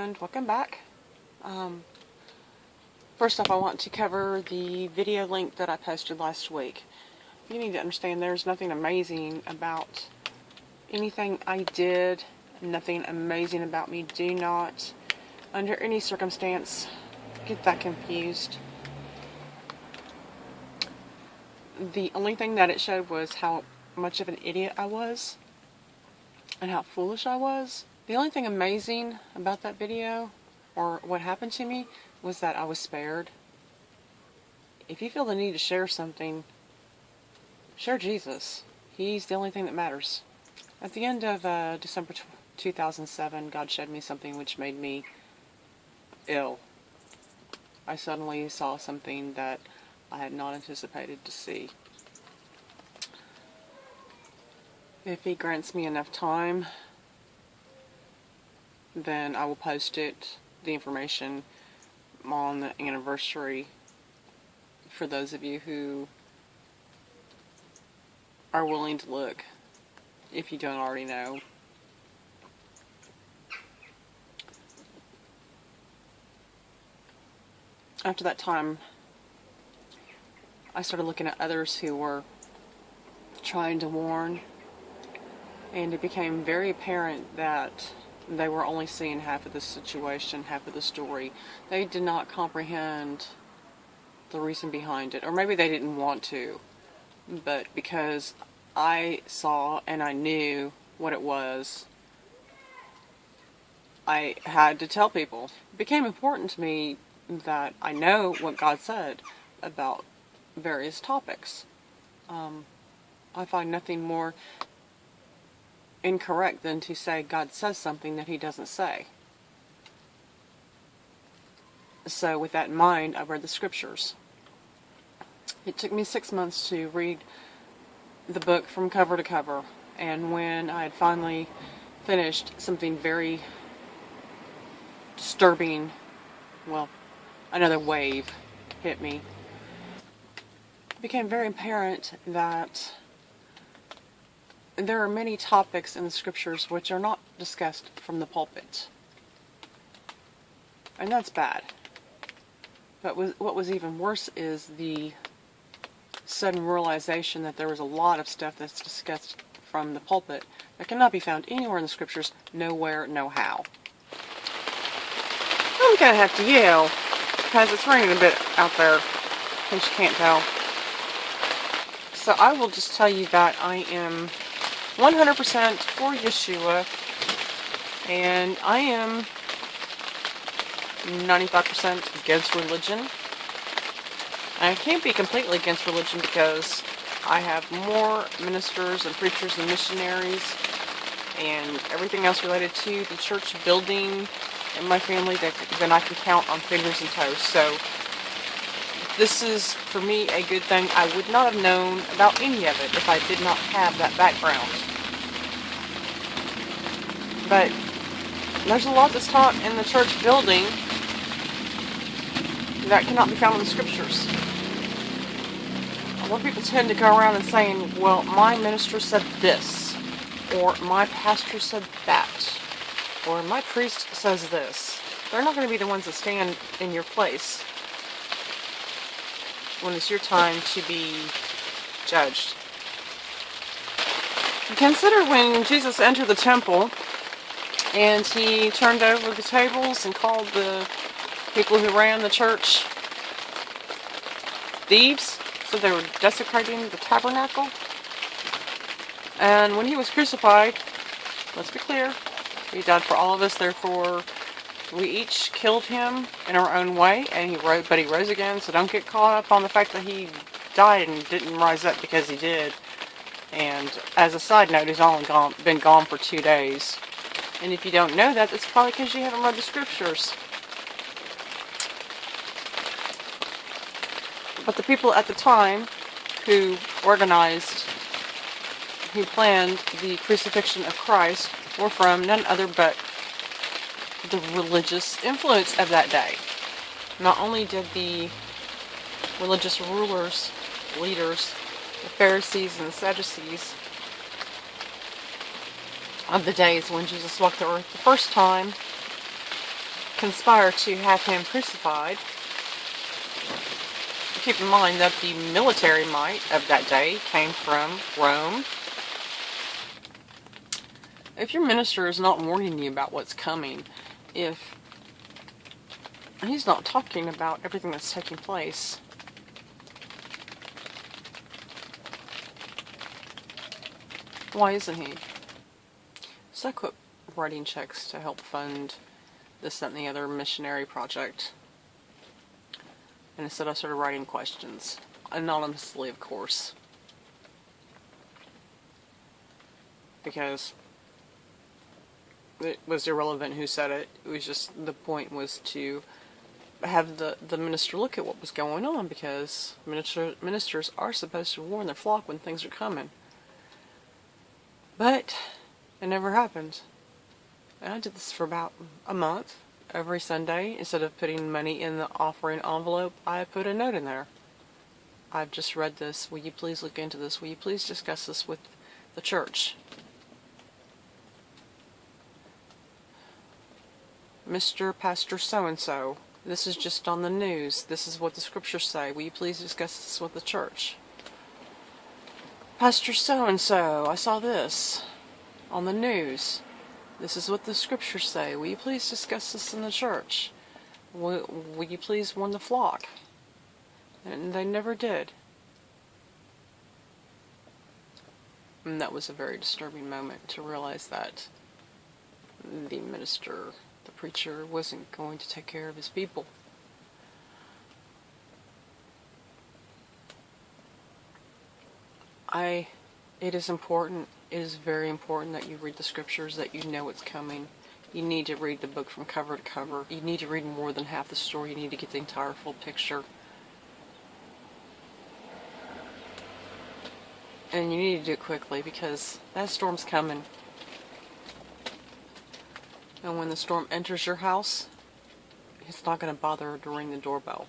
and welcome back. First off, I want to cover the video link that I posted last week. You need to understand there's nothing amazing about anything I did, nothing amazing about me. Do not, under any circumstance, get that confused. The only thing that it showed was how much of an idiot I was and how foolish I was. The only thing amazing about that video, or what happened to me, was that I was spared. If you feel the need to share something, share Jesus. He's the only thing that matters. At the end of December 2007, God showed me something which made me ill. I suddenly saw something that I had not anticipated to see. If He grants me enough time, then I will post it, the information, on the anniversary for those of you who are willing to look, if you don't already know. After that time, I started looking at others who were trying to warn, and it became very apparent that they were only seeing half of the situation, half of the story. They did not comprehend the reason behind it, or maybe they didn't want to, but because I saw and I knew what it was, I had to tell people. It became important to me that I know what God said about various topics. I find nothing more incorrect than to say God says something that He doesn't say. So with that in mind, I read the scriptures. It took me 6 months to read the book from cover to cover, and when I had finally finished, something very disturbing, well, another wave hit me. It became very apparent that there are many topics in the scriptures which are not discussed from the pulpit. And that's bad. But what was even worse is the sudden realization that there was a lot of stuff that's discussed from the pulpit that cannot be found anywhere in the scriptures, nowhere, no how. I'm going to have to yell because it's raining a bit out there, in case you can't tell. So I will just tell you that I am 100% for Yeshua, and I am 95% against religion. I can't be completely against religion because I have more ministers and preachers and missionaries and everything else related to the church building in my family than I can count on fingers and toes. So this is, for me, a good thing. I would not have known about any of it if I did not have that background. But there's a lot that's taught in the church building that cannot be found in the scriptures. A lot of people tend to go around and saying, well, my minister said this, or my pastor said that, or my priest says this. They're not going to be the ones that stand in your place when it's your time to be judged. Consider when Jesus entered the temple and He turned over the tables and called the people who ran the church thieves, so they were desecrating the tabernacle. And when He was crucified, let's be clear, He died for all of us, therefore we each killed Him in our own way, and He rose again, so don't get caught up on the fact that He died and didn't rise up, because He did. And as a side note, He's only been gone for 2 days. And if you don't know that, it's probably because you haven't read the scriptures. But the people at the time who planned the crucifixion of Christ were from none other but the religious influence of that day. Not only did the religious rulers, leaders, the Pharisees and the Sadducees of the days when Jesus walked the earth the first time conspire to have him crucified. Keep in mind that the military might of that day came from Rome. If your minister is not warning you about what's coming, if he's not talking about everything that's taking place, why isn't he? So I quit writing checks to help fund this, that, and the other missionary project. And instead I started writing questions. Anonymously, of course. Because it was irrelevant who said it. It was just, the point was to have the minister look at what was going on, because ministers are supposed to warn their flock when things are coming. But it never happened. And I did this for about a month. Every Sunday, instead of putting money in the offering envelope, I put a note in there. I've just read this. Will you please look into this? Will you please discuss this with the church? Mr. Pastor so-and-so, this is just on the news. This is what the scriptures say. Will you please discuss this with the church? Pastor so-and-so, I saw this on the news. This is what the scriptures say. Will you please discuss this in the church? Will you please warn the flock? And they never did. And that was a very disturbing moment to realize that the minister, the preacher, wasn't going to take care of his people. It is important. It is very important that you read the scriptures, that you know what's coming. You need to read the book from cover to cover. You need to read more than half the story. You need to get the entire full picture. And you need to do it quickly, because that storm's coming. And when the storm enters your house, it's not going to bother to ring the doorbell.